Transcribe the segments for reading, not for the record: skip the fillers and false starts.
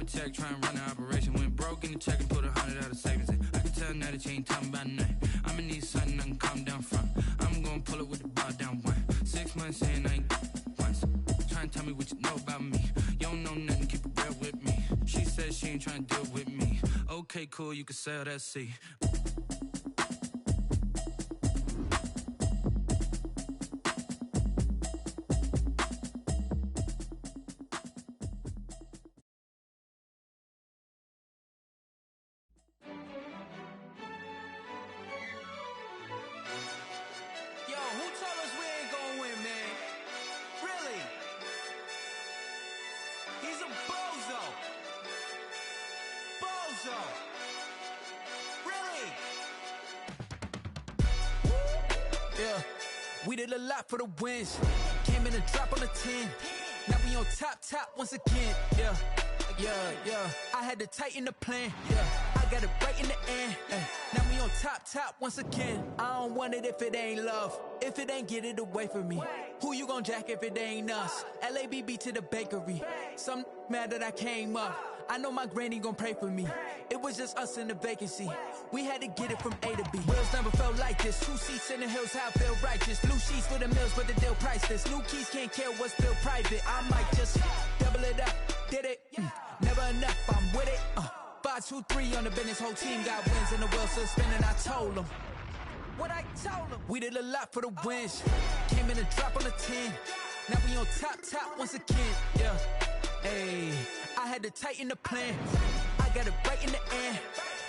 architect trying to run the operation. Went broke in the check and put 100 out of savings in. I can tell now that you ain't talking about nothing. I'ma need something I can calm down from. I'm gonna pull it with the bar down one. 6 months in, I ain't once. Trying to tell me what you know about me. You don't know nothing, keep it real with me. She said she ain't trying to deal with me. Okay, cool, you can sell that seat. We did a lot for the wins. Came in and drop on the 10. Now we on top once again. Yeah. I had to tighten the plan. Yeah. I got it right in the end. Now we on top once again. I don't want it if it ain't love. If it ain't, get it away from me. Who you gon' jack if it ain't us? LABB to the bakery. Some mad that I came up. I know my granny gon' pray for me. It was just us in the vacancy. We had to get it from A to B. Wheels never felt like this. 2 seats in the hills, how I feel righteous. Blue sheets for the mills, but the deal priceless. New keys can't care what's still private. I might just double it up. Did it? Never enough, I'm with it. 5, 2, 3 on the business. Whole team got wins and the wheels still spinning. I told them what I told them. We did a lot for the wins. Came in and drop on the 10. Now we on top once again. Yeah. Hey, I had to tighten the plan. I got it right in the end.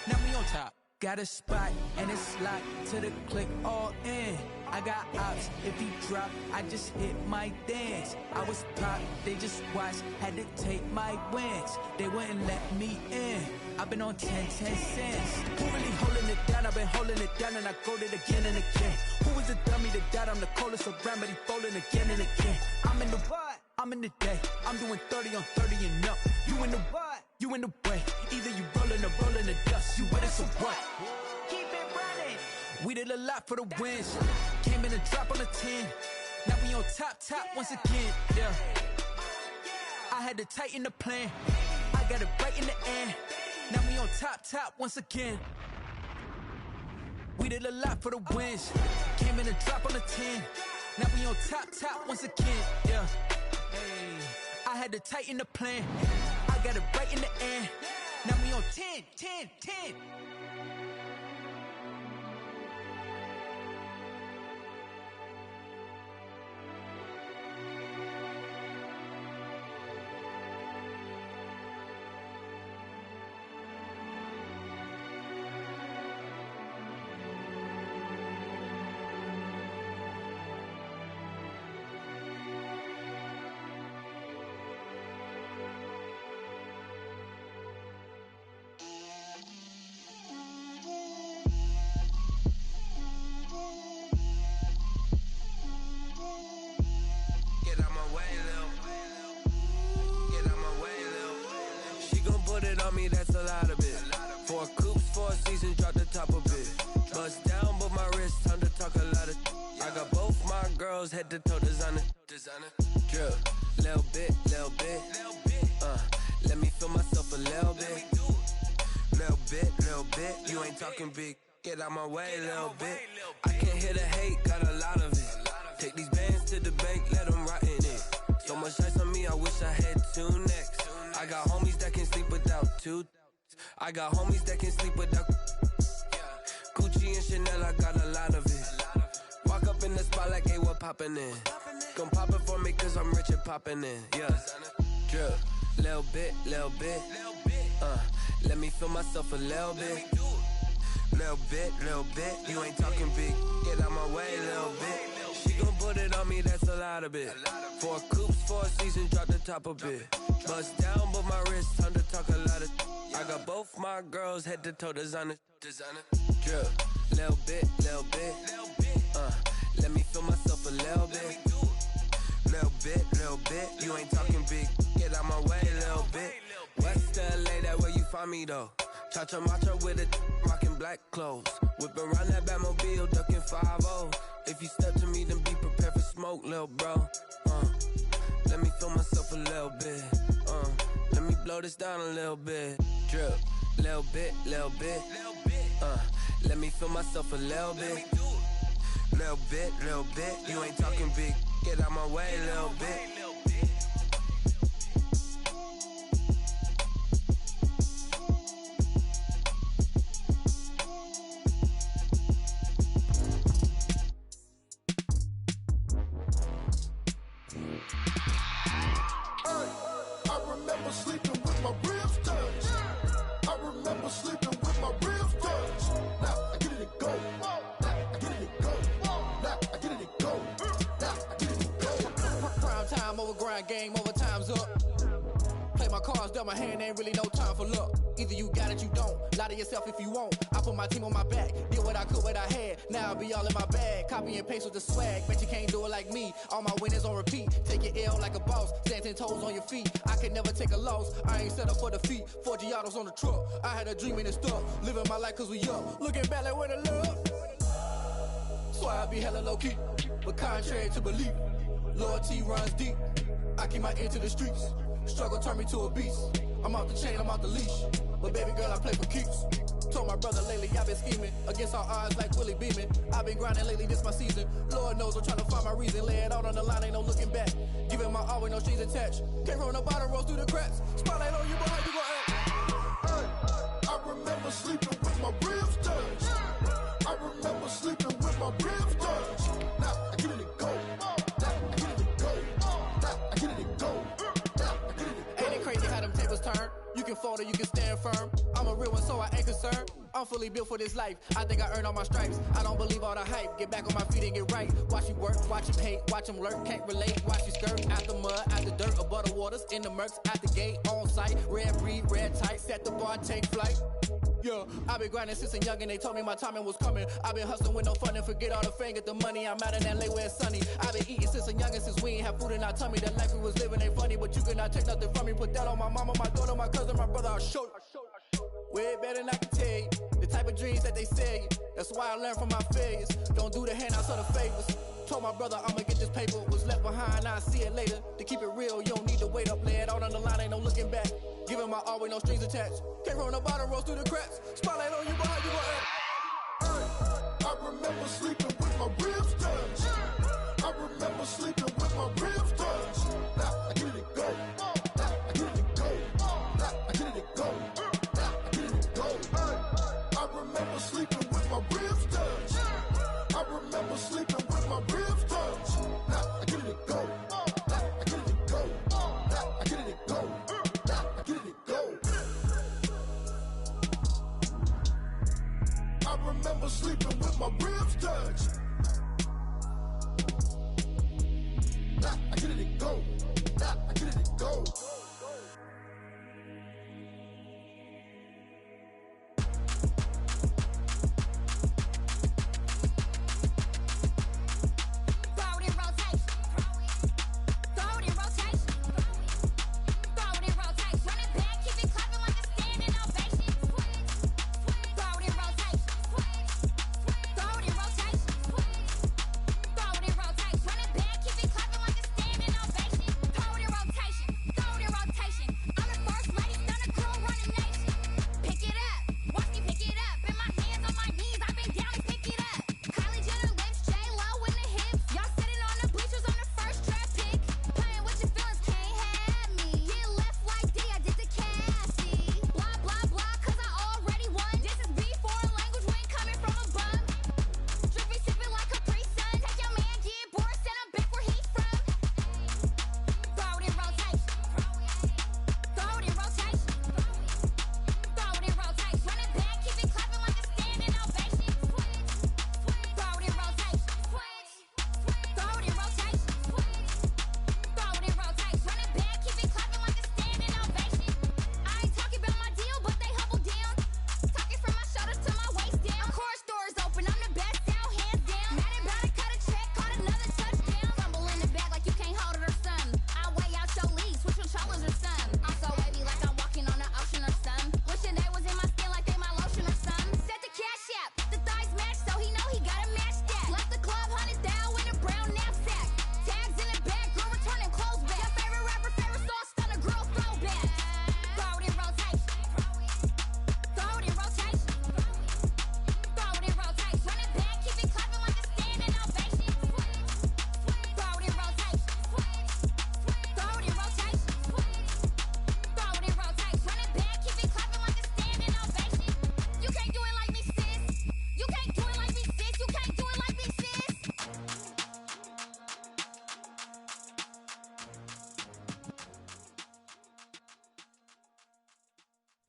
Now we on top. Got a spot and it's locked to the click all in. I got ops, if he drop, I just hit my dance. I was pop, they just watched, had to take my wins. They wouldn't let me in. I've been on 10 cents. Who really holding it down? I've been holding it down and I got it again and again. Who was the dummy that died? I'm the coldest around, but he falling again and again. I'm in the what? I'm in the day. I'm doing 30 on 30 and up. You in the what? You in the way. Either you rolling or rolling the dust. You with us or what? Keep it running. We did a lot for the wins. Came in and drop on the 10. Now we on top once again. Yeah. I had to tighten the plan. I got it right in the end. Now we on top once again. We did a lot for the wins. Came in and drop on the 10. Now we on top once again. Yeah. Hey, I had to tighten the plan. I got it right in the end. Now we on 10. That's a lot of it. 4 coops, 4 seasons, drop the top of it. Bust down, but my wrist, time to talk a lot of. I got both my girls head to toe designer. Drip, little bit. Let me feel myself a little bit. Little bit. You ain't talking big. Get out my way, little bit. I can't hear the hate, got a lot of it. Take these bands to the bank, let them rot in it. So much ice on me, I wish I had 2 necks. I got homies that can sleep without 2. I got homies that can sleep without Gucci and Chanel, I got a lot of it. Walk up in the spot like, hey, what poppin' in? Gon' pop it for me cause I'm rich and poppin' in. Yeah, drip, little bit. Let me feel myself a little bit. Little bit. You ain't talking big. Get out my way, little bit. She gon' put it on me, that's a lot of it. 4 coops, 4 seasons, drop the top of it. Bust down, but my wrist, time to talk a lot of. I got both my girls head to toe designer. Drip, little bit. Let me feel myself a little bit. Little bit. You ain't talking big. Get out my way, little bit. West LA, that where you find me though. Cha-cha matcha with it, rockin' black clothes. Whip around that Batmobile, duckin' 5-0. If you step to me, then be prepared for smoke, little bro. Let me feel myself a little bit. Let me blow this down a little bit. Drip, little bit, little bit. Let me feel myself a little bit. Little bit, little bit. You ain't talking big. Get out my way, little bit. Game over, time's up. Play my cards, dealt my hand, ain't really no time for luck. Either you got it, you don't. Lie to yourself if you won't. I put my team on my back, did what I could, what I had. Now I'll be all in my bag, copy and paste with the swag. Bet you can't do it like me. All my winners on repeat. Take your L like a boss, stand 10 toes on your feet. I can never take a loss, I ain't set up for defeat. 4 Giottos on the truck, I had a dream and it stuck. Living my life cause we up, looking back like where the love. So I be hella low key, but contrary to belief, loyalty runs deep. I keep my ear to the streets. Struggle turned me to a beast. I'm out the chain, I'm out the leash. But baby girl, I play for keeps. Told my brother lately, I've been scheming against all odds like Willie Beeman. I've been grinding lately, this my season. Lord knows I'm trying to find my reason. Lay it out on the line, ain't no looking back. Giving my all with no strings attached. Can't roll no bottom, roll through the cracks. Spotlight on you, but how you gon' act? I remember sleeping with my ribs touched. I remember sleeping with my ribs touched. Now I get it and go. Turn. You can fold or you can stand firm. I'm a real one, so I ain't concerned. I'm fully built for this life. I think I earned all my stripes. I don't believe all the hype. Get back on my feet and get right. Watch you work, watch you hate, watch them lurk. Can't relate, watch you skirt. Out the mud, out the dirt, above the waters, in the murks, out the gate, on site. Red breed, red tight, set the bar, take flight. Yeah, I've been grinding since a young and they told me my timing was coming. I've been hustling with no fun and forget all the fame, get the money. I'm out in LA where it's sunny. I've been eating since a young and since we ain't have food in our tummy. The life we was living ain't funny, but you cannot take nothing from me. Put that on my mama, my daughter, my cousin, my brother, I'll show you. Way better than I can tell you. The type of dreams that they sell you. That's why I learned from my failures. Don't do the handouts or the favors. Told my brother I'ma get this paper. Was left behind, I'll see it later. To keep it real, you don't need to wait up. Lay it out on the line, ain't no looking back. Giving my all with no strings attached. Can't roll no bottom, roll through the cracks. Spotlight on you, but how you gon' act? I remember sleeping with my ribs touched. I remember sleeping with my ribs touched. Now I get it and go. Now I get it and go. Now I get it and go. Now I get it and go. I remember sleeping with my ribs touched. I remember sleeping with my ribs touched. Now I get it and go. Now I get it and go. Now I get it and go. Now I get it and go. I remember sleeping with my ribs touched. Now I get it and go. Now I get it and go. Ovation.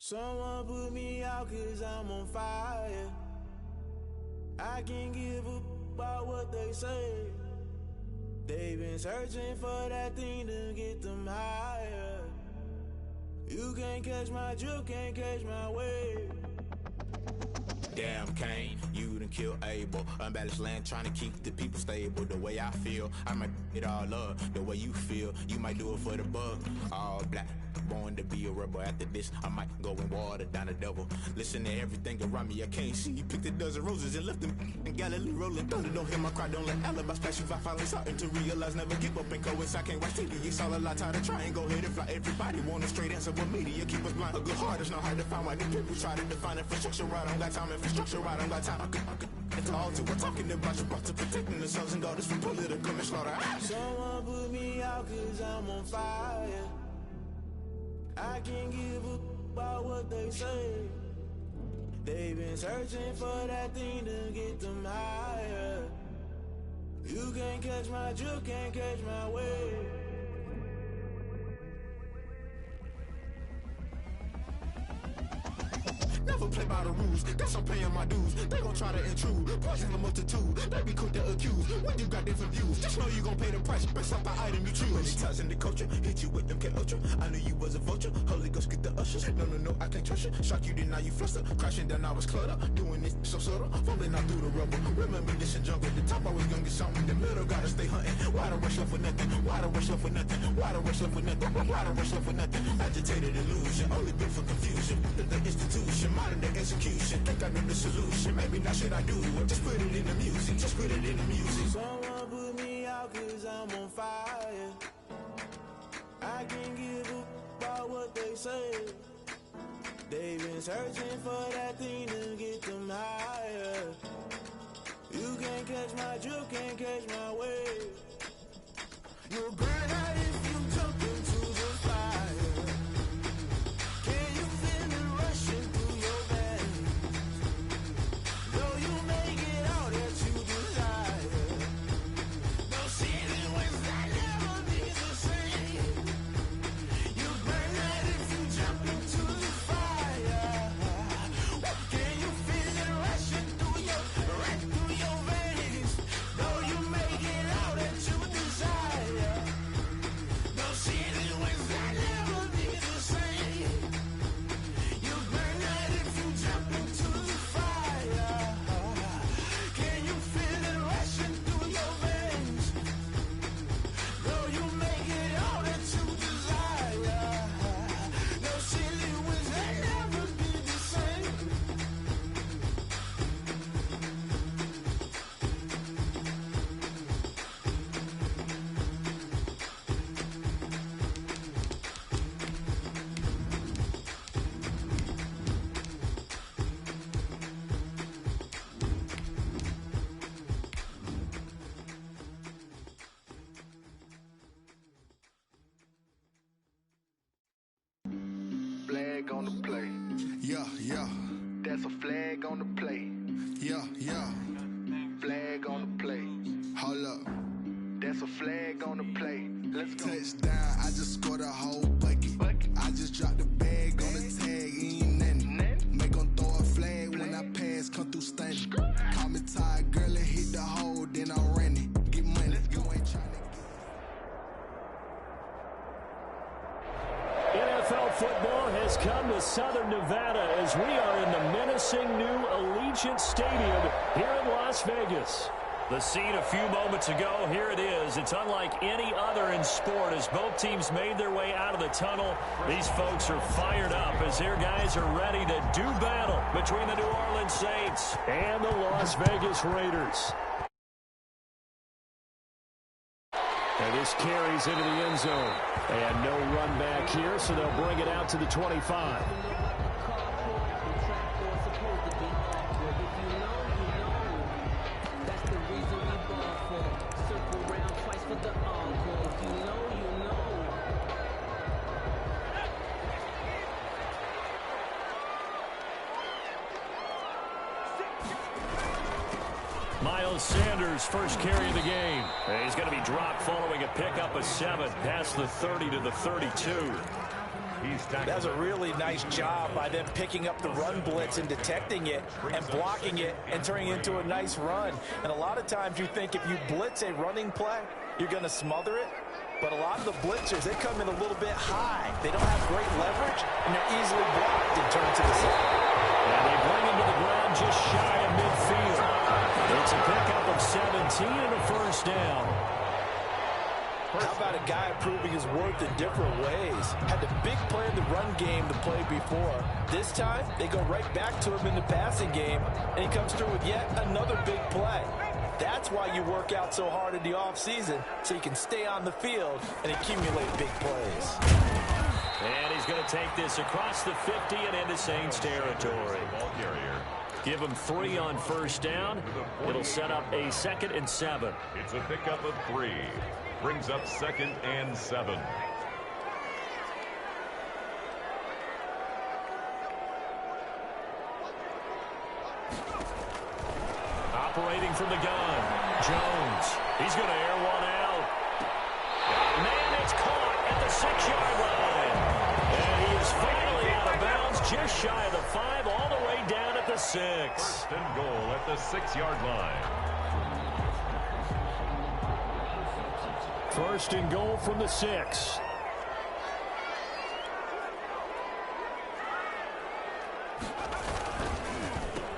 Someone put me out 'cause I'm on fire. I can't give up about what they say. They've been searching for that thing to get them higher. You can't catch my drift, can't catch my wave. Damn, Kane, you done killed Abel. Unbalanced land, trying to keep the people stable. The way I feel, I might it all up. The way you feel, you might do it for the bug. All black, born to be a rebel. After this, I might go and water down the devil. Listen to everything around me, I can't see. You picked a dozen roses and left them in Galilee rolling thunder. Don't hear my cry, don't let alibis pass you. I finally starting to realize, never give up and coincide. Can't watch TV, it's all a lot. Tired of trying, go ahead and fly. Everybody want a straight answer, but media keep us blind. A good heart is not hard to find. Why these people try to define infrastructure right? I don't got time, infrastructure right, I don't got time. I could all to. We're talking about you, brought to protecting the sons and daughters from political and slaughter. Someone put me out 'cause I'm on fire. I can't give up about what they say. They've been searching for that thing to get them higher. You can't catch my drift, can't catch my wave. Never play by the rules, guess I'm paying my dues. They gon' try to intrude, poison the multitude. They be quick to accuse, when you got different views. Just know you gon' pay the price, based off the item you choose. Many times in the culture, hit you with them K-Ultra. I knew you was a vulture, Holy Ghost get the ushers. No, I can't trust you. Shock you, then now you fluster. Crashing down, I was cluttered. Doing this so subtle, falling out through the rubble. Remember this in jungle, the top I was young and something. The middle gotta stay hunting. Why the rush left for nothing? Why the rush left for nothing? Why the rush left for nothing? Why the rush left for nothing? Agitated illusion, only built for confusion. The institution, modern day execution. Think I know the solution. Maybe not should I do it? Just put it in the music. Just put it in the music. Someone put me out 'cause I'm on fire. I can't give up about what they say. They've been searching for that thing to get them higher. You can't catch my drift, can't catch my wave. You'll burn out if you jump into the fire. Can you feel it rushing through your veins? Though you may get all that you desire, no ceiling wins that never be the same. You burn out if you jump into the fire. Can you feel it rushing through your veins? Though you may get all that you desire, no ceiling wins that never be the same. You burn out if you jump into the fire. Can you feel it rushing through your veins? Though you may get all that you desire, no ceiling wins that never be the same. Flag on the play. Yeah. That's a flag on the play. Yeah. Flag on the play. Hold up. That's a flag on the play. Let's go. Touchdown, I just scored a whole bucket. I just dropped the bag on the tag, ain't nothing. Make 'em throw a flag when I pass, come through stunning. Call me tired, girl, and hit the hole, then I ran it. Get money, you ain't tryna NFL football has come to Southern Nevada as we are in the menacing new Allegiant Stadium here in Las Vegas. The scene a few moments ago, here it is. It's unlike any other in sport as both teams made their way out of the tunnel. These folks are fired up as their guys are ready to do battle between the New Orleans Saints and the Las Vegas Raiders. And this carries into the end zone. And no run back here, so they'll bring it out to the 25. Miles Sanders, first carry of the game. He's going to be dropped following a pickup of 7 past the 30 to the 32. That's a really nice job by them picking up the run blitz and detecting it and blocking it and turning it into a nice run. And a lot of times you think if you blitz a running play, you're going to smother it. But a lot of the blitzers, they come in a little bit high. They don't have great leverage, and they're easily blocked and turned to the side. And they bring him to the ground just shy of midfield. It's a pickup of 17 and a first down. How about a guy proving his worth in different ways? Had the big play in the run game the play before. This time, they go right back to him in the passing game, and he comes through with yet another big play. That's why you work out so hard in the offseason, so you can stay on the field and accumulate big plays. And he's going to take this across the 50 and into Saints territory. Give him 3 on first down. It'll set up a 2nd and 7. It's a pickup of 3. Brings up 2nd and 7. Operating from the gun, Jones. He's going to air one out. Man, it's caught at the 6-yard line. And he is finally out of bounds, just shy of the 5, all the way down at the 6. First and goal at the 6-yard line. First and goal from the 6.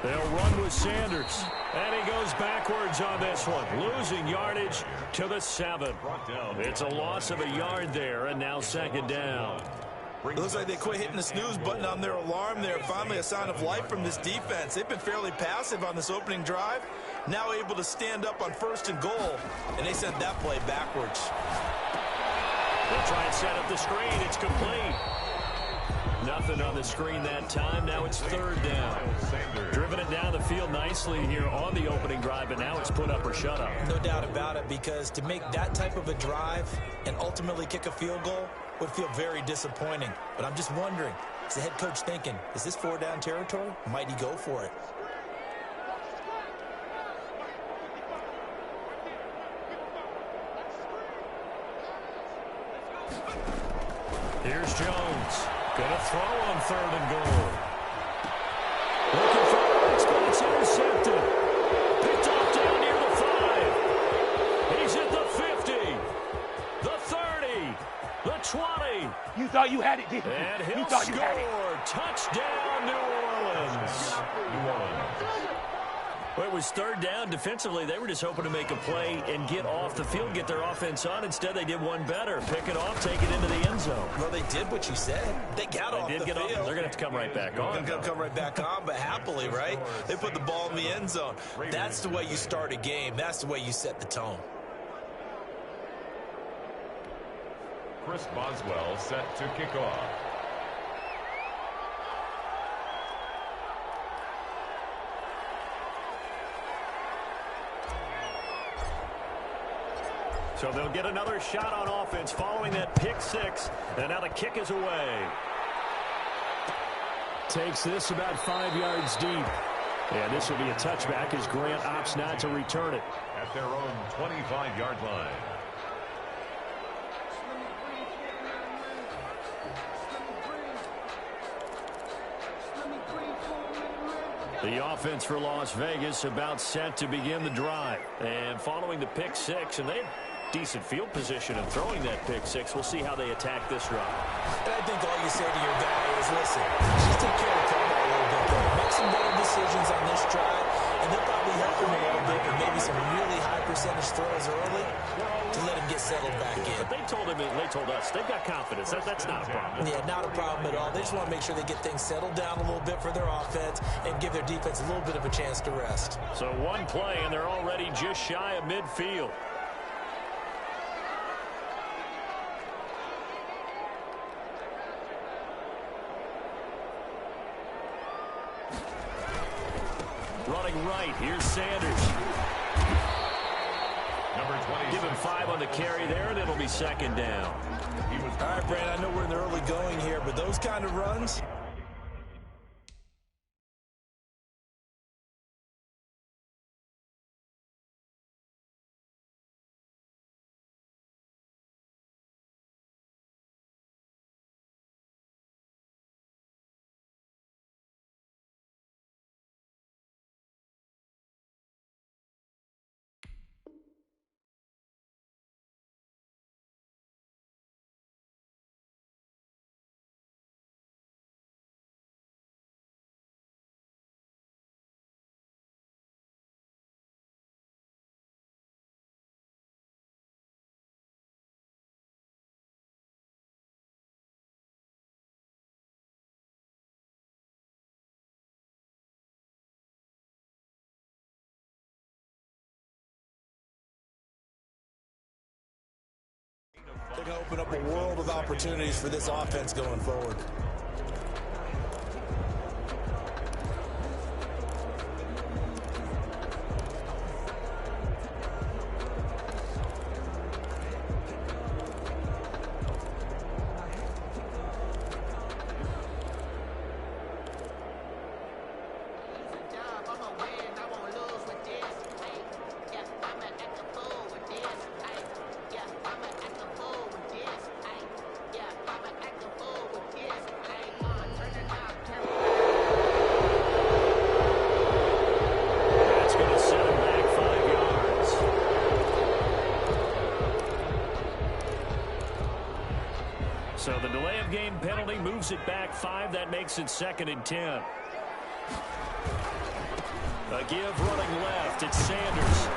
They'll run with Sanders. And he goes backwards on this one, losing yardage to the 7. It's a loss of a yard there, and now 2nd down. It looks like they quit hitting the snooze button on their alarm there. Finally a sign of life from this defense. They've been fairly passive on this opening drive. Now able to stand up on 1st and goal, and they sent that play backwards. They'll try and set up the screen. It's complete. Nothing on the screen that time. Now it's 3rd down. Driven it down the field nicely here on the opening drive, but now it's put up or shut up. No doubt about it, because to make that type of a drive and ultimately kick a field goal would feel very disappointing. But I'm just wondering, is the head coach thinking, is this 4-down territory? Might he go for it? Here's Jones. Gonna throw on 3rd and goal. Looking for it, but it's intercepted. Picked off down near the 5. He's at the 50, the 30, the 20. You thought you had it, didn't you? And he'll You thought you score. had it. Touchdown, New Orleans. Well, it was 3rd down. Defensively, they were just hoping to make a play and get off the field, get their offense on. Instead, they did one better. Pick it off, take it into the end zone. Well, they did what you said. They got off the field. They're going to have to come right back on. They're going to come right back on, but happily, right? They put the ball in the end zone. That's the way you start a game. That's the way you set the tone. Chris Boswell set to kick off. So they'll get another shot on offense following that pick 6. And now the kick is away. Takes this about 5 yards deep. And this will be a touchback as Grant opts not to return it. At their own 25-yard line. The offense for Las Vegas about set to begin the drive. And following the pick 6, and they have decent field position in throwing that pick 6. We'll see how they attack this drive. And I think all you say to your guy is, listen, just take care of the football a little bit there. Make some better decisions on this drive, and they'll probably help him a little bit with maybe some really high percentage throws early to let him get settled back in. But they told us, they've got confidence. That's not a problem. Yeah, not a problem at all. They just want to make sure they get things settled down a little bit for their offense and give their defense a little bit of a chance to rest. So one play, and they're already just shy of midfield. Running right, here's Sanders. Number 20. Give him 5 on the carry there, and it'll be 2nd down. All right, Brandon, I know we're in the early going here, but those kind of runs, They're going to open up a world of opportunities for this offense going forward. So the delay of game penalty moves it back 5. That makes it 2nd and 10. A give running left. It's Sanders.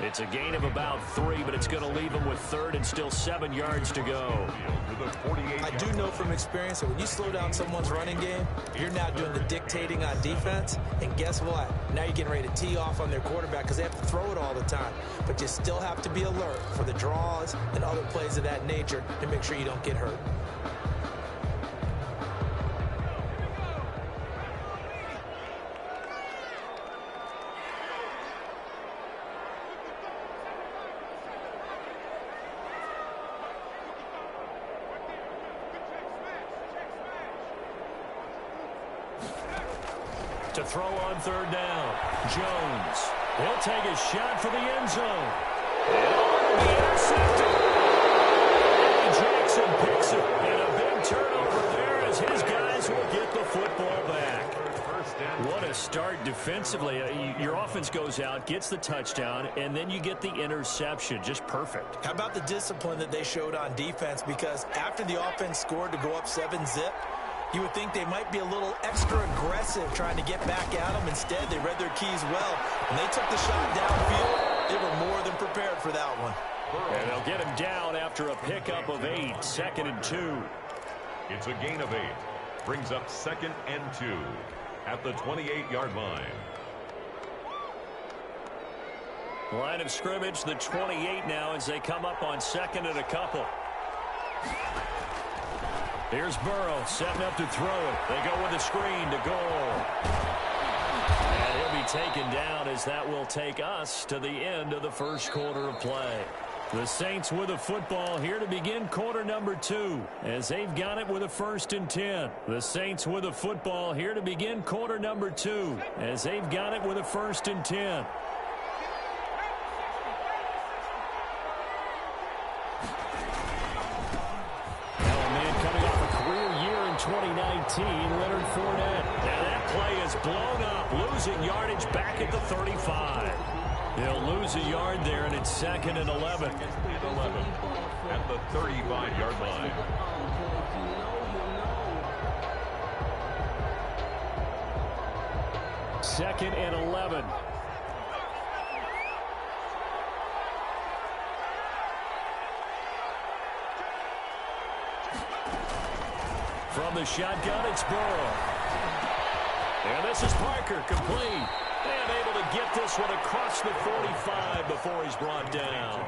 It's a gain of about 3, but it's going to leave him with 3rd and still 7 yards to go. I do know from experience that when you slow down someone's running game, you're now doing the dictating on defense. And guess what? Now you're getting ready to tee off on their quarterback because they have to throw it all the time. But you still have to be alert for the draws and other plays of that nature to make sure you don't get hurt. To throw on 3rd down. Jones. He'll take a shot for the end zone. And intercepted. Eddie Jackson picks it. And a big turnover there as his guys will get the football back. What a start defensively. Your offense goes out, gets the touchdown, and then you get the interception. Just perfect. How about the discipline that they showed on defense? Because after the offense scored to go up 7-zip, you would think they might be a little extra aggressive trying to get back at them. Instead, they read their keys well. When they took the shot downfield, they were more than prepared for that one. And they'll get him down after a pickup of 8, 2nd and 2. It's a gain of 8. Brings up 2nd and 2 at the 28-yard line. Line of scrimmage, the 28 now as they come up on 2nd and a couple. Here's Burrow setting up to throw it. They go with a screen to goal. And he'll be taken down as that will take us to the end of the first quarter of play. The Saints with the football here to begin quarter number 2 as they've got it with a 1st and 10. The Saints with the football here to begin quarter number 2 as they've got it with a 1st and 10. Coming off a career year in 2019, Leonard Fournette. Now that play is blown up, losing yardage back at the 35. They'll lose a yard there, and it's 2nd and 11. At the 35-yard line. Second and 11. From the shotgun, it's Burrow. And this is Parker, complete. And able to get this one across the 45 before he's brought down.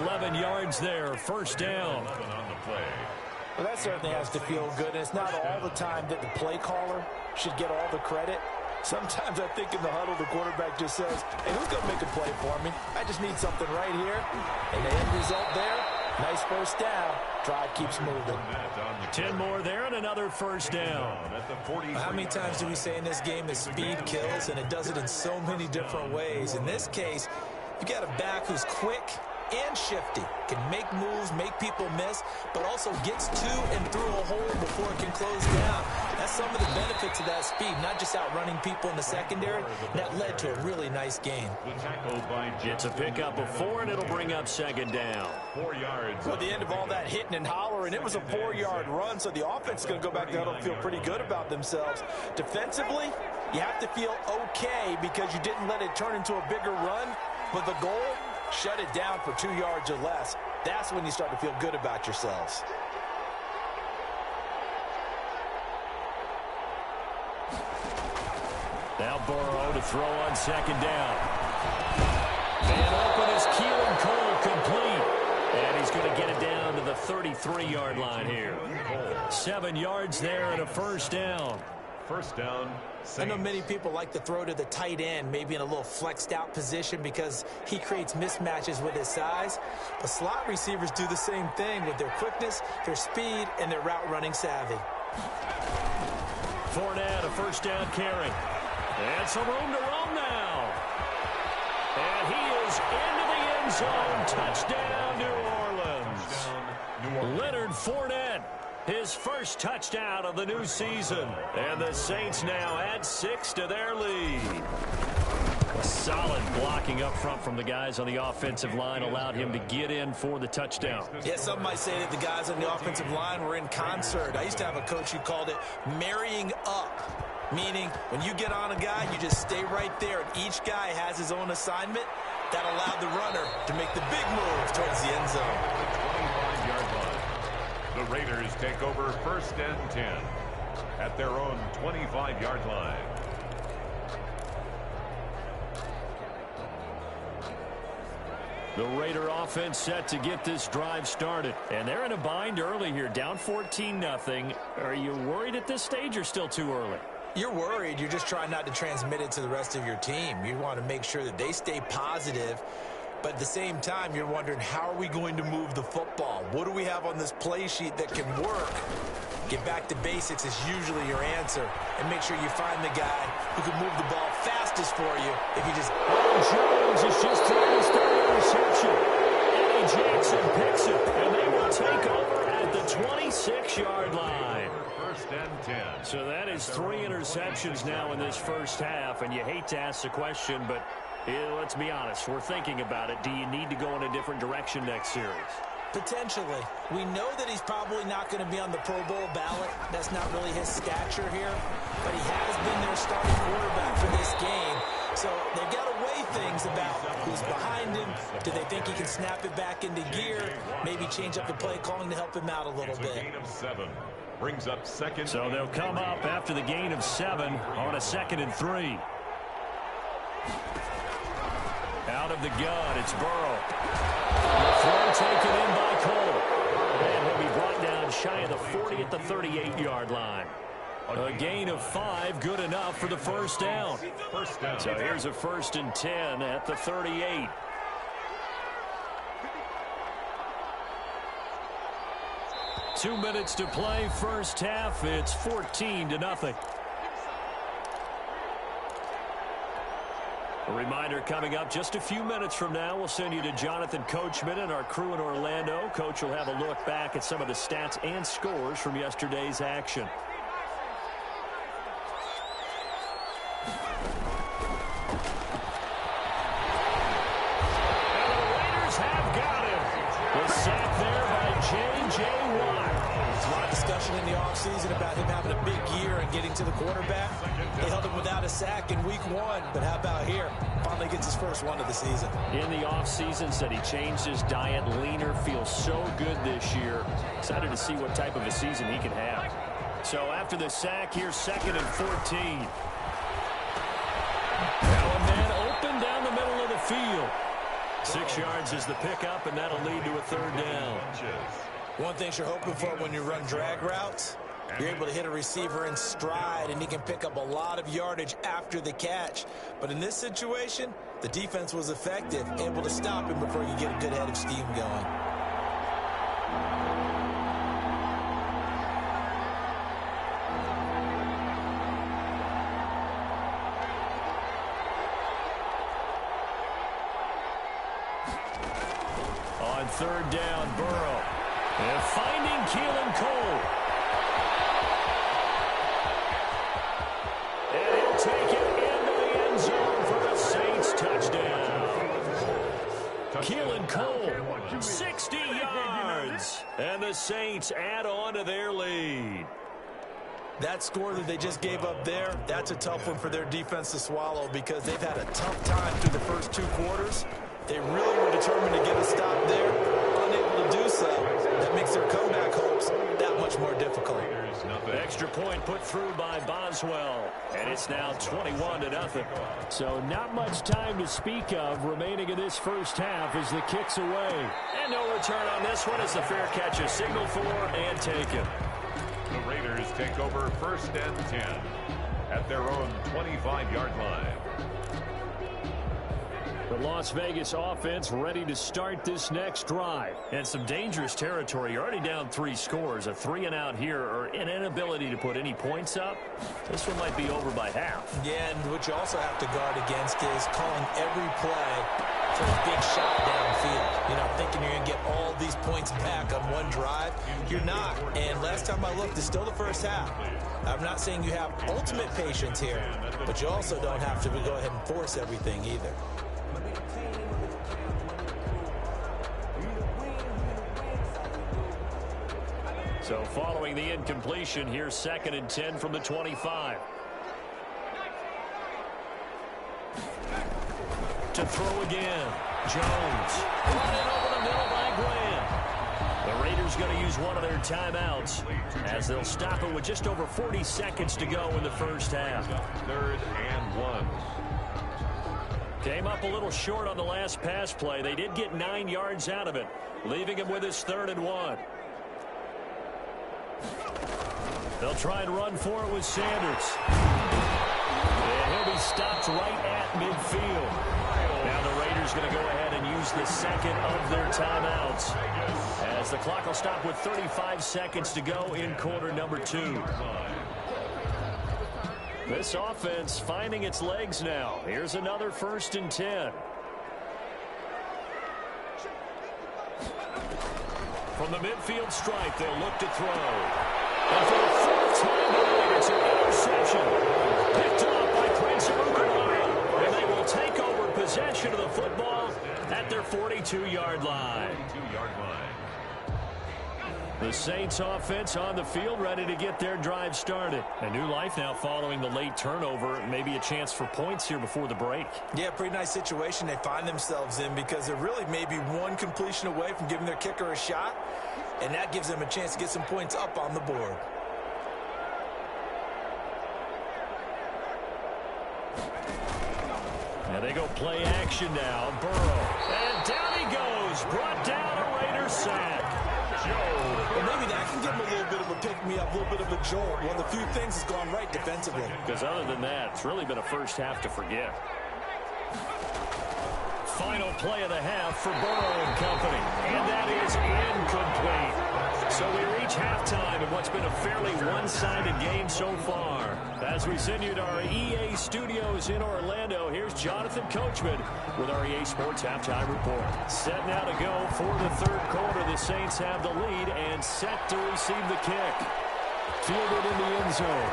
11 yards there, 1st down. Well, that certainly has to feel good. And it's not all the time that the play caller should get all the credit. Sometimes I think in the huddle, the quarterback just says, hey, who's going to make a play for me? I just need something right here. And the end result there, nice 1st down. Drive keeps moving. 10 more there and another 1st down. How many times do we say in this game that speed kills, and it does it in so many different ways? In this case, you got a back who's quick and shifty, can make moves, make people miss, but also gets to and through a hole before it can close down. That's some of the benefits of that speed, not just outrunning people in the secondary. That led to a really nice game. It's a pickup of 4, and it'll bring up 2nd down. 4 yards. Well, at the end of all that hitting and hollering, it was a 4-yard run, so the offense is going to go back to huddle and feel pretty good about themselves. Defensively, you have to feel okay because you didn't let it turn into a bigger run, but the goal, shut it down for 2 yards or less. That's when you start to feel good about yourselves. Now Burrow to throw on 2nd down. And open is Keelan Cole, complete. And he's going to get it down to the 33-yard line here. 7 yards there and a first down. First down. I know many people like to throw to the tight end, maybe in a little flexed out position because he creates mismatches with his size. But slot receivers do the same thing with their quickness, their speed, and their route running savvy. Fournette, a first down carry. And some room to roam now. And he is into the end zone. Touchdown, New Orleans. Leonard Fournette, his first touchdown of the new season. And the Saints now add 6 to their lead. A solid blocking up front from the guys on the offensive line allowed him to get in for the touchdown. Yeah, some might say that the guys on the offensive line were in concert. I used to have a coach who called it marrying up, meaning when you get on a guy, you just stay right there, and each guy has his own assignment. That allowed the runner to make the big move towards the end zone. 25-yard line. The Raiders take over first and 10 at their own 25-yard line. The Raider offense set to get this drive started. And they're in a bind early here, down 14-0. Are you worried at this stage or still too early? You're worried. You're just trying not to transmit it to the rest of your team. You want to make sure that they stay positive. But at the same time, you're wondering, how are we going to move the football? What do we have on this play sheet that can work? Get back to basics is usually your answer. And make sure you find the guy who can move the ball fastest for you if you just... Jones is just thrown his third interception. Eddie Jackson picks it, and they will take over at the 26-yard line. First and 10. So that is 3 interceptions now in this first half, and you hate to ask the question, but let's be honest, we're thinking about it. Do you need to go in a different direction next series? Potentially. We know that he's probably not going to be on the Pro Bowl ballot. That's not really his stature here. But he has been their starting quarterback for this game. So they've got to weigh things about who's behind him. Do they think he can snap it back into gear? Maybe change up the play calling to help him out a little bit. Gain of 7. Brings up second. So they'll come up after the gain of 7 on a 2nd and 3. Out of the gun, it's Burrow. The throw taken in by Cole. And he'll be brought down shy of the 40 at the 38-yard line. A gain of 5, good enough for the first down. First down. So here's a 1st and 10 at the 38. Two minutes to play, first half. It's 14-0. A reminder coming up just a few minutes from now. We'll send you to Jonathan Coachman and our crew in Orlando. Coach will have a look back at some of the stats and scores from yesterday's action. And the Raiders have got him. The sack there by J.J. Watt. There's a lot of discussion in the offseason about him having a big year and getting to the quarterback. They held him without a sack in week 1, but how about here? Finally gets his first one of the season. In the offseason, said he changed his diet, leaner, feels so good this year. Excited to see what type of a season he can have. So after the sack, here's 2nd and 14. Now a man open down the middle of the field. 6 yards is the pickup, and that'll lead to a 3rd down. One thing you're hoping for when you run drag routes, you're able to hit a receiver in stride, and he can pick up a lot of yardage after the catch. But in this situation, the defense was effective, able to stop him before you get a good head of steam going. On 3rd down, Burrow. And finding Keelan Cole. And he'll take it into the end zone for a Saints touchdown. Keelan Cole, 60 yards. And the Saints add on to their lead. That score that they just gave up there, that's a tough one for their defense to swallow because they've had a tough time through the first 2 quarters. They really were determined to get a stop there, unable to do so. That makes their comeback hopes that much much more difficult. Extra point put through by Boswell, and it's now 21-0. So not much time to speak of remaining in this first half as the kick's away. And no return on this one as the fair catch is signaled for and taken. The Raiders take over 1st and 10 at their own 25-yard line. The Las Vegas offense ready to start this next drive. And some dangerous territory. You're already down 3 scores. A 3-and-out here or an inability to put any points up. This one might be over by half. Yeah, and what you also have to guard against is calling every play for a big shot downfield. You know, thinking you're going to get all these points back on one drive. You're not. And last time I looked, it's still the first half. I'm not saying you have ultimate patience here, but you also don't have to go ahead and force everything either. So following the incompletion, here's 2nd and 10 from the 25. To throw again. Jones. Running over the middle by Graham. The Raiders going to use one of their timeouts as they'll stop it with just over 40 seconds to go in the first half. 3rd and 1. Came up a little short on the last pass play. They did get 9 yards out of it, leaving him with his 3rd and 1. They'll try and run for it with Sanders. And he'll be stopped right at midfield. Now the Raiders going to go ahead and use the 2nd of their timeouts as the clock will stop with 35 seconds to go in quarter number 2. This offense finding its legs now. Here's another 1st and 10. From the midfield stripe, they'll look to throw. And for the 4th time tonight, it's an interception. Picked off by Prince Amukamara. And they will take over possession of the football at their 42-yard line. The Saints offense on the field ready to get their drive started. A new life now following the late turnover. Maybe a chance for points here before the break. Yeah, pretty nice situation they find themselves in because they're really maybe one completion away from giving their kicker a shot. And that gives them a chance to get some points up on the board. And they go play action now. Burrow. And down he goes. Brought down a Raiders sack. Well, maybe that can give them a little bit of a pick-me-up, a little bit of a jolt. One of the few things that's gone right defensively. Because other than that, it's really been a first half to forget. Final play of the half for Burrow and company. And that is incomplete. So we reach halftime in what's been a fairly one-sided game so far. As we send you to our EA studios in Orlando, here's Jonathan Coachman with our EA Sports Halftime Report. Set now to go for the 3rd quarter. The Saints have the lead and set to receive the kick. Fielded in the end zone.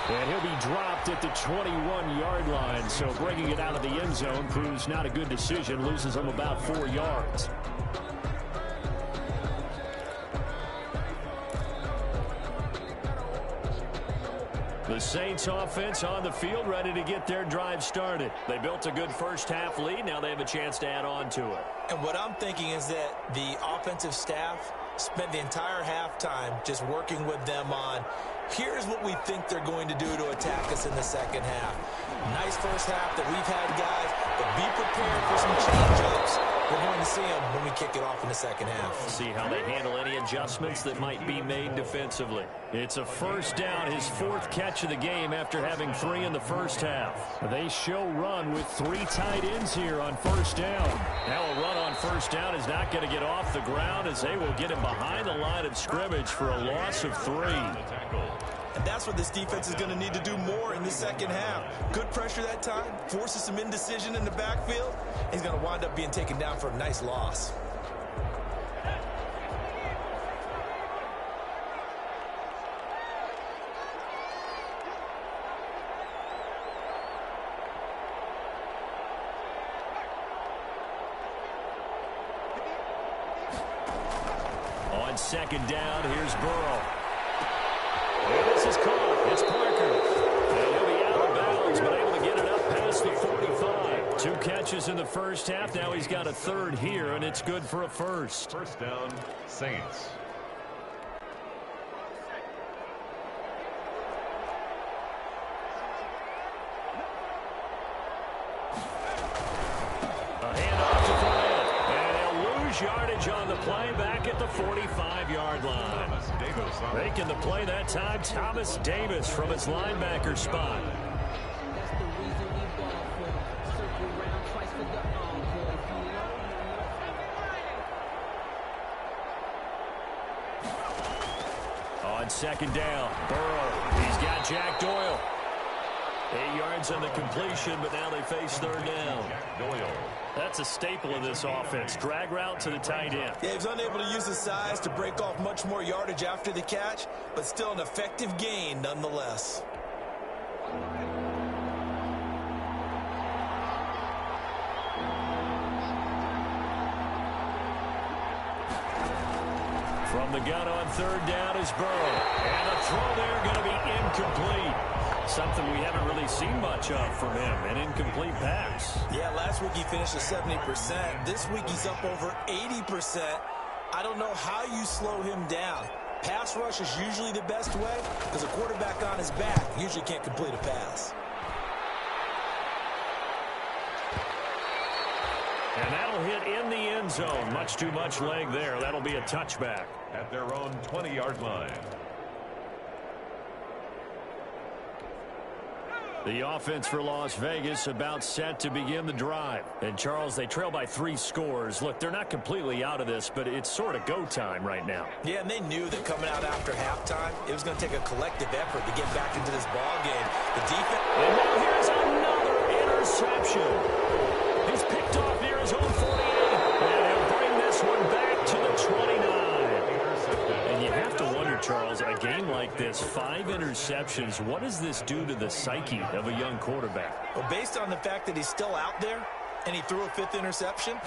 And he'll be dropped at the 21-yard line, so bringing it out of the end zone proves not a good decision, loses him about 4 yards. The Saints offense on the field ready to get their drive started. They built a good first half lead. Now they have a chance to add on to it. And what I'm thinking is that the offensive staff spent the entire halftime just working with them on here's what we think they're going to do to attack us in the second half. Nice first half that we've had, guys, but be prepared for some change-ups. We're going to see them when we kick it off in the second half. See how they handle any adjustments that might be made defensively. It's a first down, his 4th catch of the game after having 3 in the first half. They show run with 3 tight ends here on first down. Now a run on first down is not going to get off the ground as they will get him behind the line of scrimmage for a loss of 3. And that's what this defense is going to need to do more in the second half. Good pressure that time, forces some indecision in the backfield. He's going to wind up being taken down for a nice loss. On second down, here's Burrow. And this is caught. It's Parker. And he'll be out of bounds, but able to get it up past the 45. 2 catches catches in the first half. Now he's got a third here, and it's good for a first. First down, Saints. Yardage on the play back at the 45-yard line. Making the play that time, Thomas Davis from his linebacker spot. On second down, Burrow. He's got Jack Doyle. 8 yards on the completion, but now they face third down. Jack Doyle. That's a staple of this offense. Drag route to the tight end. Yeah, he was unable to use his size to break off much more yardage after the catch, but still an effective gain nonetheless. From the gun on third down is Burrow. And the throw there going to be incomplete. Something we haven't really seen much of from him, an incomplete pass. Yeah, last week he finished at 70%. This week he's up over 80%. I don't know how you slow him down. Pass rush is usually the best way because a quarterback on his back usually can't complete a pass. And that'll hit in the end zone. Much too much leg there. That'll be a touchback. At their own 20-yard line. The offense for Las Vegas about set to begin the drive. And, Charles, they trail by 3 scores. Look, they're not completely out of this, but it's sort of go time right now. Yeah, and they knew that coming out after halftime, it was going to take a collective effort to get back into this ball game. The defense... And now here's another interception. He's picked off near his own 48. And he'll bring this one back to the 29. And you have to wonder, Charles, a game like this, 5 interceptions, what does this do to the psyche of a young quarterback? Well, based on the fact that he's still out there and he threw a 5th interception,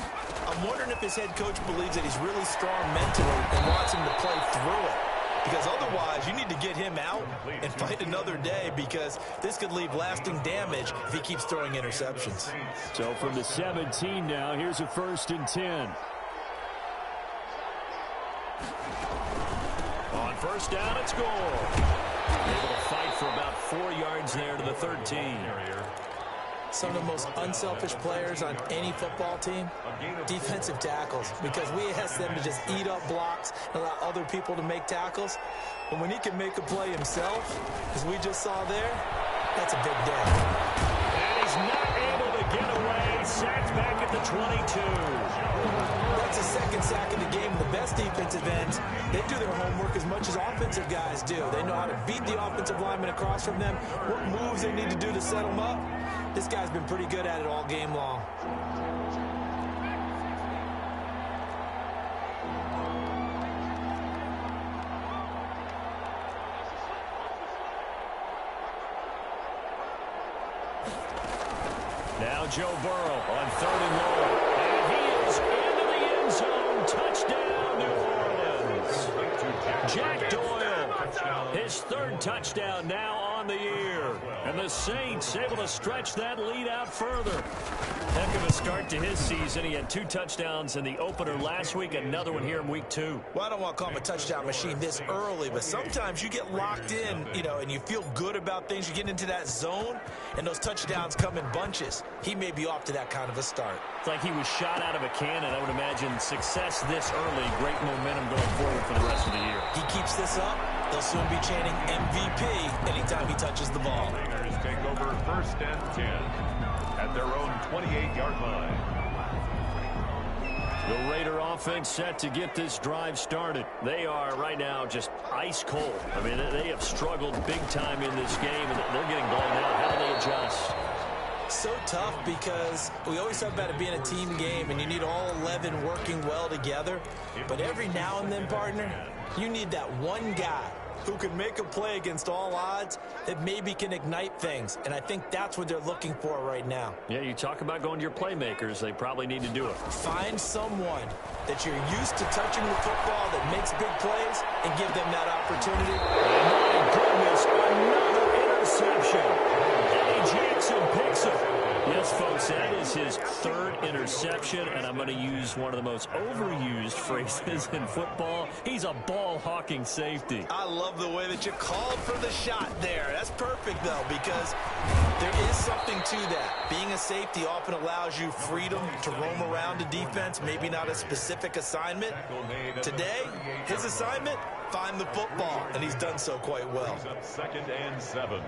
I'm wondering if his head coach believes that he's really strong mentally and wants him to play through it. Because otherwise, you need to get him out and fight another day because this could leave lasting damage if he keeps throwing interceptions. So from the 17 now, here's a 1st and 10. On first down, it's Gore. Able to fight for about 4 yards there to the 13. Some of the most unselfish players on any football team, defensive tackles, because we ask them to just eat up blocks and allow other people to make tackles. But when he can make a play himself, as we just saw there, that's a big day. And he's not able to get away. Sacked back at the 22. That's the 2nd sack of the game. The best defensive ends, they do their homework as much as offensive guys do. They know how to beat the offensive lineman across from them, what moves they need to do to set them up. This guy's been pretty good at it all game long. Now Joe Burrow on 3rd and long. And he is into the end zone. Touchdown, New Orleans. Jack Doyle, his 3rd touchdown now on the year. And the Saints able to stretch that lead out further. Heck of a start to his season. He had 2 touchdowns in the opener last week, another one here in week 2. Well, I don't want to call him a touchdown machine this early, but sometimes you get locked in, and you feel good about things. You get into that zone, and those touchdowns come in bunches. He may be off to that kind of a start. It's like he was shot out of a cannon. I would imagine success this early, great momentum going forward for the rest of the year. He keeps this up, they'll soon be chanting MVP anytime he touches the ball. Raiders take over 1st and 10 at their own 28-yard line. The Raider offense set to get this drive started. They are right now just ice cold. I mean, they have struggled big time in this game, and they're getting blown out. How do they adjust? So tough because we always talk about it being a team game, and you need all 11 working well together. But every now and then, partner, you need that one guy who can make a play against all odds that maybe can ignite things. And I think that's what they're looking for right now. Yeah, you talk about going to your playmakers. They probably need to do it. Find someone that you're used to touching the football that makes big plays and give them that opportunity. My goodness, another interception. Eddie Jackson picks it. You Yes, folks, that is his third interception, and I'm going to use one of the most overused phrases in football. He's a ball-hawking safety. I love the way that you called for the shot there. That's perfect, though, because there is something to that. Being a safety often allows you freedom to roam around a defense, maybe not a specific assignment. Today, his assignment, find the football, and he's done so quite well. 2nd and 7.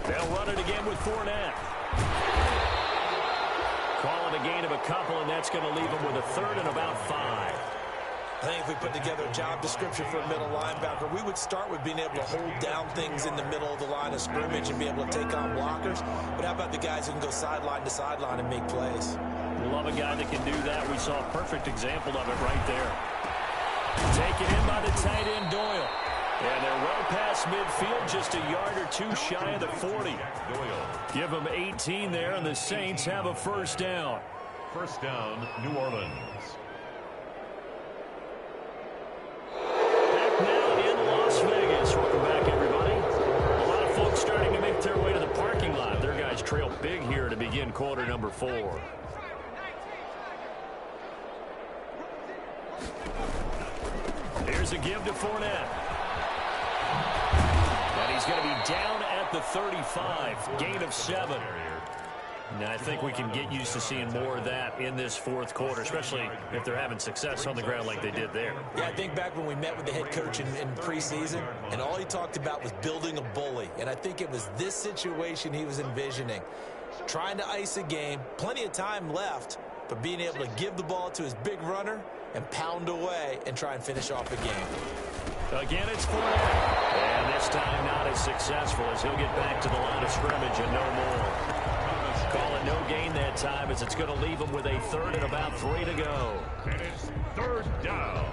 They'll run it again with Fournette. Call it a gain of a couple, and that's going to leave them with a third and about 5. I think if we put together a job description for a middle linebacker, we would start with being able to hold down things in the middle of the line of scrimmage and be able to take on blockers. But how about the guys who can go sideline to sideline and make plays? Love a guy that can do that. We saw a perfect example of it right there. Taken in by the tight end, Doyle. And they're well past midfield, just a yard or two shy of the 40. Give them 18 there, and the Saints have a first down. First down, New Orleans. Back now in Las Vegas. Welcome back, everybody. A lot of folks starting to make their way to the parking lot. Their guys trail big here to begin quarter number 4. Here's a give to Fournette. And he's going to be down at the 35. Gain of 7. Now, I think we can get used to seeing more of that in this fourth quarter, especially if they're having success on the ground like they did there. Yeah, I think back when we met with the head coach in preseason, and all he talked about was building a bully. And I think it was this situation he was envisioning. Trying to ice a game, plenty of time left, but being able to give the ball to his big runner and pound away and try and finish off the game. Again, it's Fournette. And this time not as successful as he'll get back to the line of scrimmage and no more. Call it no gain that time as it's going to leave him with a third and about 3 to go. And it's third down.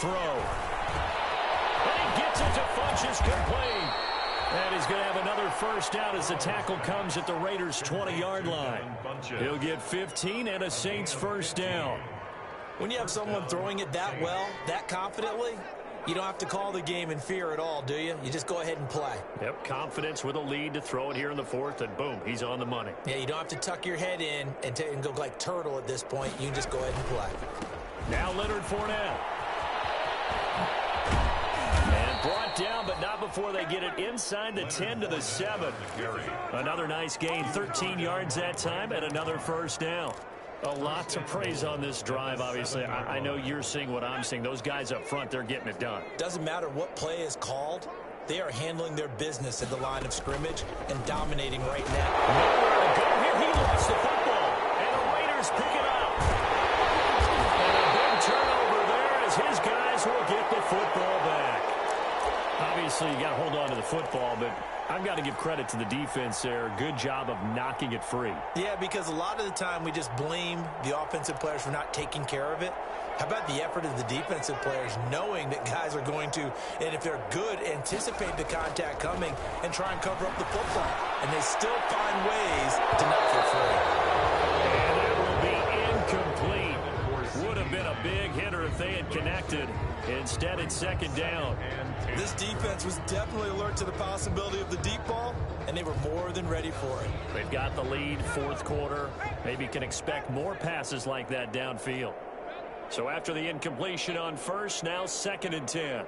Throw. And he gets it to Funchess, complete. And he's going to have another first down as the tackle comes at the Raiders' 20-yard line. He'll get 15 and a Saints first down. When you have someone throwing it that well, that confidently, you don't have to call the game in fear at all, do you? You just go ahead and play. Yep, confidence with a lead to throw it here in the fourth, and boom, he's on the money. Yeah, you don't have to tuck your head in and go like turtle at this point. You can just go ahead and play. Now Leonard Fournette. And brought down, but not before they get it inside the 10 to the 7. Another nice gain, 13 yards that time, and another first down. A lot to praise on this drive, obviously. I know you're seeing what I'm seeing. Those guys up front, they're getting it done. Doesn't matter what play is called. They are handling their business at the line of scrimmage and dominating right now. Nowhere to go here. He lost the football, and the Raiders pick it up. And a big turnover there as his guys will get the football back. Obviously, you got to hold on to the football, but I've got to give credit to the defense there. Good job of knocking it free. Yeah, because a lot of the time we just blame the offensive players for not taking care of it. How about the effort of the defensive players knowing that guys are going to, and if they're good, anticipate the contact coming and try and cover up the football. And they still find ways to knock it free. And that will be incomplete. Would have been a big hitter if they had connected. Instead, it's second down. This defense was definitely alert to the possibility of the deep ball, and they were more than ready for it. They've got the lead, fourth quarter. Maybe can expect more passes like that downfield. So after the incompletion on first, now second and 10.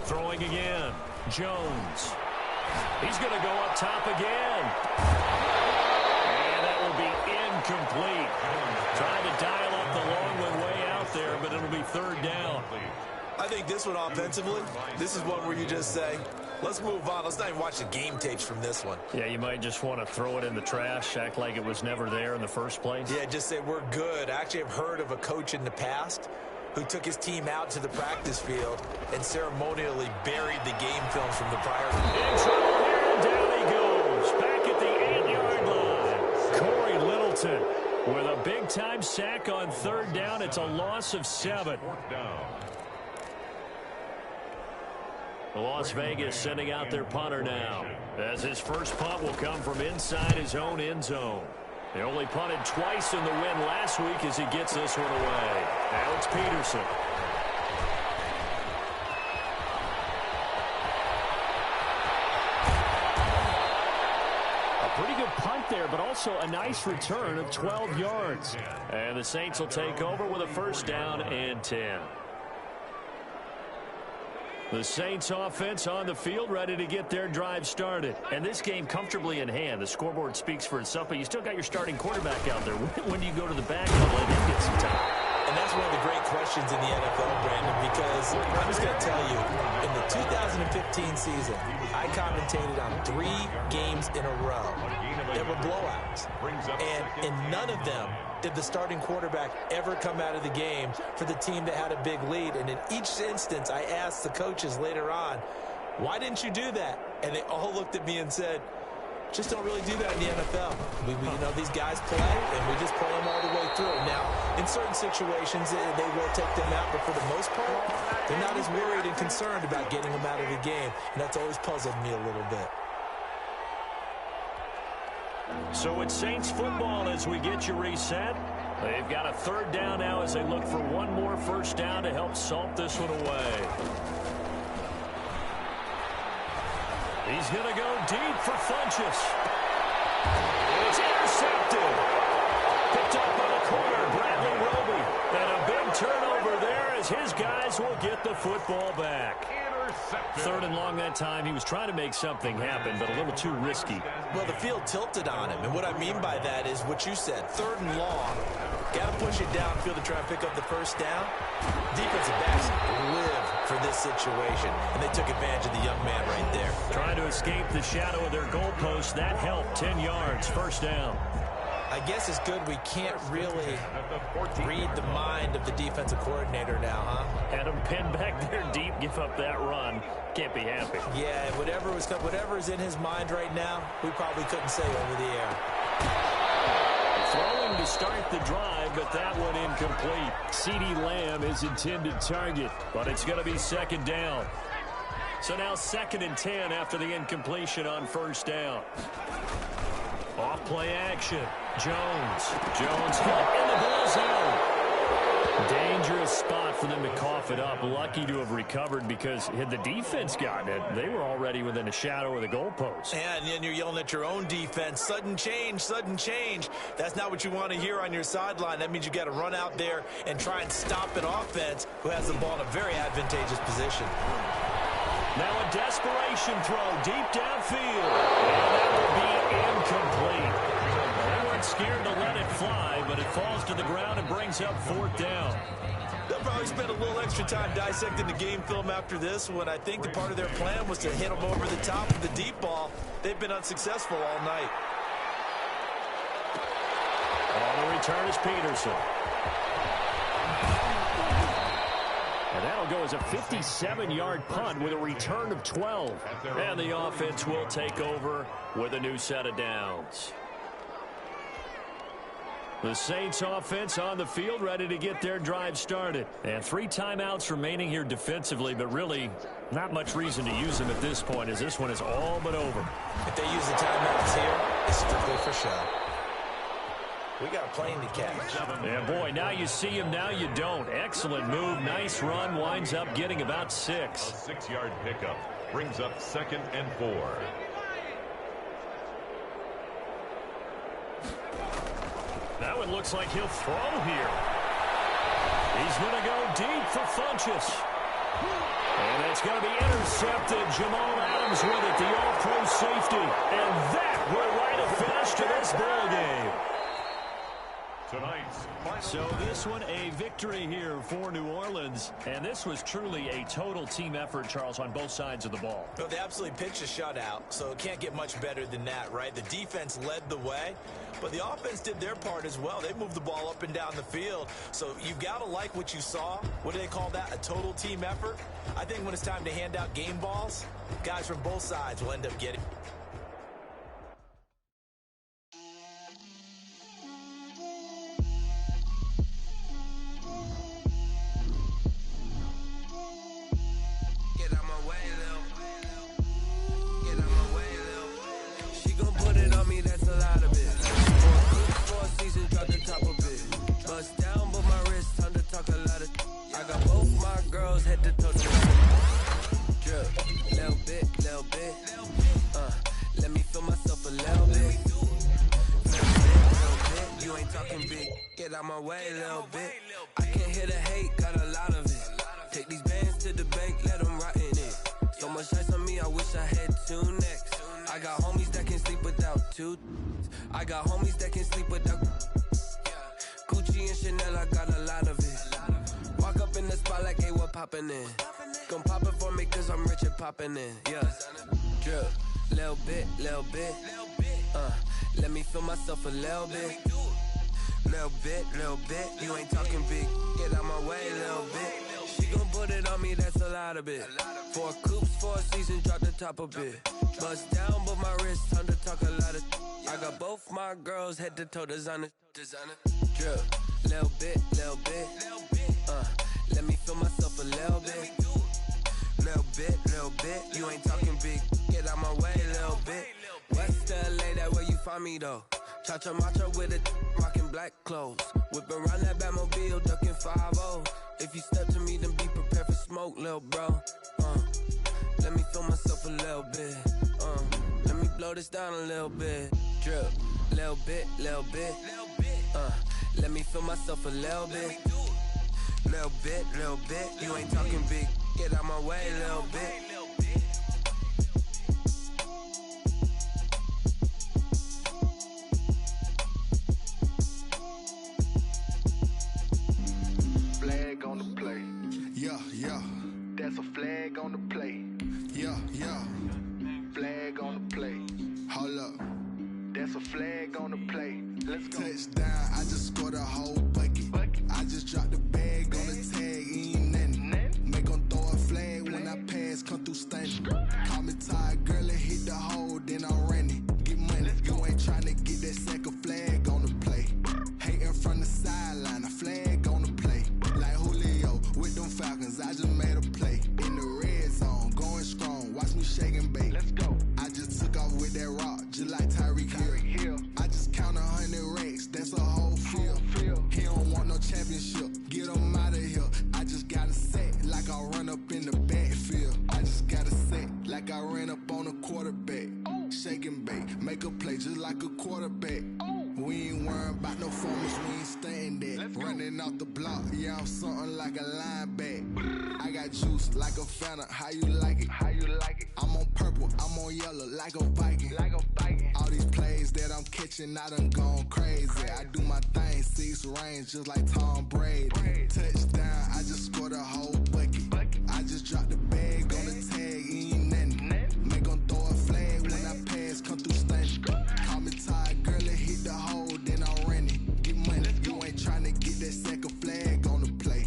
Throwing again, Jones. He's going to go up top again. And that will be incomplete. Trying to dial up the long one way out there, but it'll be third down. I think this one offensively, this is one where you just say, Let's move on. Let's not even watch the game tapes from this one. Yeah, you might just want to throw it in the trash, act like it was never there in the first place. Yeah, just say we're good. I actually have heard of a coach in the past who took his team out to the practice field and ceremonially buried the game films from the prior. In trouble here, and down he goes. Back at the 8-yard line. Corey Littleton with a big-time sack on 3rd down. It's a loss of 7. Las Vegas sending out their punter now, as his first punt will come from inside his own end zone. They only punted twice in the win last week as he gets this one away. Now it's Peterson. A pretty good punt there, but also a nice return of 12 yards. And the Saints will take over with a 1st down and 10. The Saints offense on the field, ready to get their drive started. And this game comfortably in hand. The scoreboard speaks for itself, but you still got your starting quarterback out there. When do you go to the back and let him get some time? And that's one of the great questions in the NFL, Brandon, because I'm just going to tell you, in the 2015 season, I commentated on 3 games in a row that were blowouts. And in none of them did the starting quarterback ever come out of the game for the team that had a big lead. And in each instance, I asked the coaches later on, why didn't you do that? And they all looked at me and said, just don't really do that in the NFL. We you know, these guys play, and we just play them all the way through. Now, in certain situations, they will take them out, but for the most part, they're not as worried and concerned about getting them out of the game, and that's always puzzled me a little bit. So it's Saints football as we get you reset. They've got a 3rd down now as they look for one more 1st down to help salt this one away. He's going to go deep for Funchess. It's intercepted. Picked up by the corner, Bradley Roby. And a big turnover there as his guys will get the football back. 3rd and long that time. He was trying to make something happen, but a little too risky. Well, the field tilted on him, and what I mean by that is what you said, 3rd and long. Got to push it downfield to try and pick up the 1st down. Defensive backs live for this situation, and they took advantage of the young man right there. Trying to escape the shadow of their goalpost. That helped. 10 yards, 1st down. I guess it's good we can't really read the mind of the defensive coordinator now, huh? Had him pinned back there deep, give up that run. Can't be happy. Yeah, whatever's in his mind right now, we probably couldn't say over the air. Throwing to start the drive, but that one incomplete. CeeDee Lamb is intended target, but it's going to be 2nd down. So now 2nd and 10 after the incompletion on 1st down. Off play action. Jones hit in the ball zone. Dangerous spot for them to cough it up. Lucky to have recovered because had the defense gotten it, they were already within a shadow of the goalpost. Yeah, and then you're yelling at your own defense. Sudden change, sudden change. That's not what you want to hear on your sideline. That means you got to run out there and try and stop an offense who has the ball in a very advantageous position. Now a desperation throw deep downfield. And that will be incomplete. They weren't scared to let it fly, but it falls to the ground and brings up 4th down. They'll probably spend a little extra time dissecting the game film after this one. I think the part of their plan was to hit them over the top of the deep ball. They've been unsuccessful all night. On the return is Peterson. And that'll go as a 57-yard punt with a return of 12. And the offense will take over with a new set of downs. The Saints offense on the field ready to get their drive started. And 3 timeouts remaining here defensively, but really not much reason to use them at this point as this one is all but over. If they use the timeouts here, it's strictly for show. We got a plane to catch. Yeah, boy, now you see him, now you don't. Excellent move, nice run, winds up getting about 6. A 6-yard pickup brings up 2nd and 4. That one looks like he'll throw here. He's going to go deep for Funchess. And it's going to be intercepted. Jamal Adams with it, the all-pro safety. And that will write a finish to this ball game. tonight's final. So this one, a victory here for New Orleans. And this was truly a total team effort, Charles, on both sides of the ball. No, they absolutely pitched a shutout, so it can't get much better than that, right? The defense led the way, but the offense did their part as well. They moved the ball up and down the field. So you've got to like what you saw. What do they call that? A total team effort? I think when it's time to hand out game balls, guys from both sides will end up getting. Get out my way, Lil. Get out my way, Lil. She gon' put it on me, that's a lot of it. For a season, drop the top of it. Bust down, but my wrist, time to talk a lot of. I got both my girls head to toe. Drip, little bit, little bit. Let me feel myself a little bit. Little bit, you ain't talking big. Get out my way, little bit. I can't hear the hate, got a lot of it. Take these bands to the bank, let them rot in it. So much ice on me, I wish I had two necks. I got homies that can sleep without two. I got homies that can sleep without. Gucci and Chanel, I got a lot of it. Walk up in the spot like, hey, what poppin' in? Gon' pop it for me, cause I'm rich and poppin' in. Yeah, drip, little bit, little bit. Let me feel myself a little bit. Little bit, you ain't talking big. Get out my way, little bit. She gon' put it on me, that's a lot of it. 4 coops, 4 seasons, drop the top a bit. Bust down, but my wrist, time to talk a lot of. I got both my girls head to toe designer. Drip, little bit, let me feel myself a little bit. Little bit, you ain't talking big. Get out my way, little bit. West LA, that where you find me though. Cha-cha matcha with a rockin' black clothes. Whip around that Batmobile, ducking 5-0. If you step to me, then be prepared for smoke, lil' bro. Let me feel myself a little bit. Let me blow this down a little bit. Drip, little bit. Let me feel myself a little bit. Little bit, you ain't talking big. Get out my way, little bit. Flag on the play. Yeah. That's a flag on the play. Yeah. Flag on the play. Hold up. That's a flag on the play. Let's go. Touchdown, I just scored a whole bucket. I just dropped the bag on the tag, ain't nothing. Make them throw a flag when I pass, come through stunning. Call me tired, girl, and hit the hole, then I'm running. Get money, you ain't tryna get that second flag on the play. Hating from the sideline, a flag on the play. Like Julio with them Falcons, I just made a play. In the red zone, going strong, watch me shake and bake. Let's go. I just took off with that rock, just like Tyreek Hill. I just count 100 racks, that's a whole field. He don't want no championship, get him out of here. I just got a set, like I run up in the backfield. I just got a set, like I ran up on a quarterback. Shake and bake, make a play just like a quarterback. We ain't worrying about no formers, we ain't staying there. Running off the block, yeah, I'm something like a lineback. I got juice like a Fanta, how you like it? I'm on purple, I'm on yellow, like a Viking. All these plays that I'm catching, I done gone crazy. I do my thing, 6 range, just like Tom Brady. Touchdown, I just scored a whole bucket. I just dropped the bag on the tag, ain't nothing. Make them throw a flag when I pass, come through stunning. Call me tired, girl, and hit the hole, then I'm running. Get money, you ain't tryna get that second flag on the play.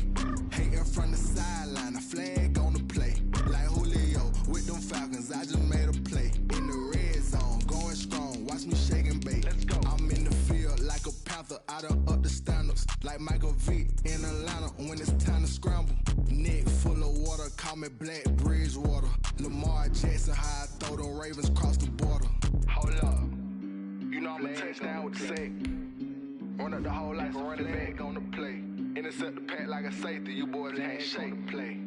Hating from the sideline, a flag on the play. Like Julio with them Falcons, I just made a play. In the red zone, going strong, watch me shake and bake. I'm in the field like a panther, I done up the standards. Like Michael Vick in Atlanta when it's time to scramble. Neck full of water, call me Black Bridgewater. Lamar Jackson, how I throw them Ravens cross the border. Hold up, you know I'm a touchdown with the sack. Run up the whole life and run it back on the play. Intercept the pack like a safety, you boys ain't shake the play.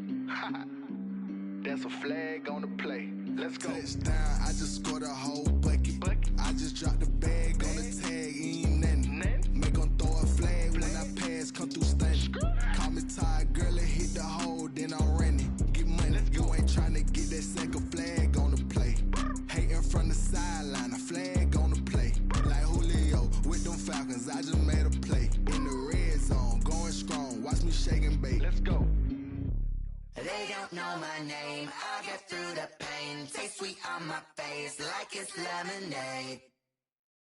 That's a flag on the play. Let's go. Touchdown, I just scored a whole bucket. I just dropped the bag on the tag, ain't nothing. Make them throw a flag when I pass, come through stunning. Call me tired, girl, and hit the hole, then I'm running. Get money, you ain't tryna get that second flag on the play. Hating from the sideline, a flag on the play. Like Julio with them Falcons, I just made a play. name. I'll get through the pain. Taste sweet on my face like it's lemonade.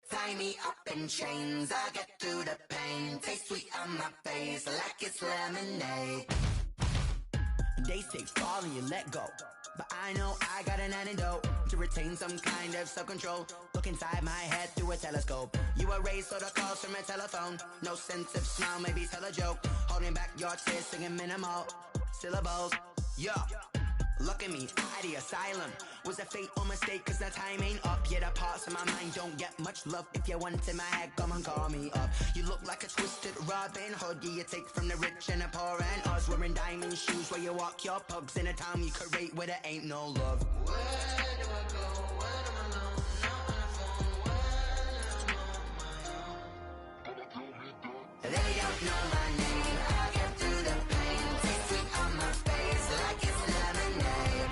Tie me up in chains. I'll get through the pain. Taste sweet on my face like it's lemonade. They say fall and you let go, but I know I got an antidote to retain some kind of self-control. Look inside my head through a telescope. You erase all the calls from a telephone. No sense of smile, maybe tell a joke. Holding back your tears, singing minimal syllables. Yeah, look at me, at the asylum. Was a fate or mistake, cause the time ain't up. Yet the parts of my mind don't get much love. If you want in my head, come and call me up. You look like a twisted Robin Hood. You take from the rich and the poor and us. Wearing diamond shoes where you walk your pugs in a town you create where there ain't no love. Where do I go when I'm alone? Not on the phone when I'm on my own. They don't know my name. I'll get through the pain. Taste sweet on my face like it's lemonade.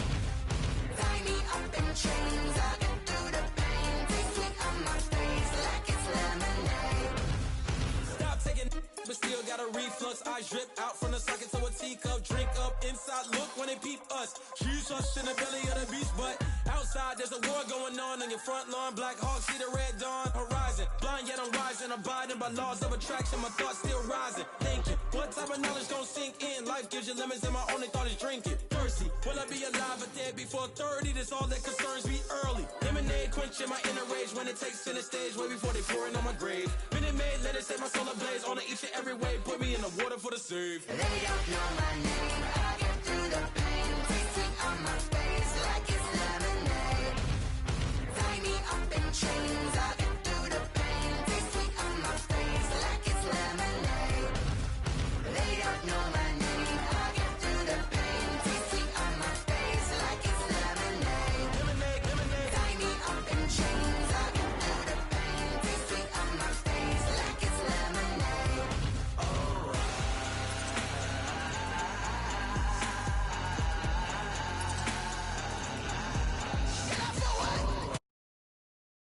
Tie me up in chains. I'll get through the pain. Taste sweet on my face like it's lemonade. Stop taking but still got a reflux. I drip out from the socket to a teacup. Drink up inside, look when they peep us. She's us in the belly of the beach, but outside there's a war going on your front lawn. Black Hawk, see the red dawn horizon. Blind yet I'm rising, abiding by laws of attraction. My thoughts still rising, thinking what type of knowledge gon' sink in? Life gives you lemons and my only thought is drinking. Thirsty, will I be alive or dead before 30? That's all that concerns me early. Lemonade quenching my inner rage when it takes center stage way before they pour it on my grave. Minute Maid, let it set my soul ablaze on each and every way. Put me in the water for the save. They don't know my name.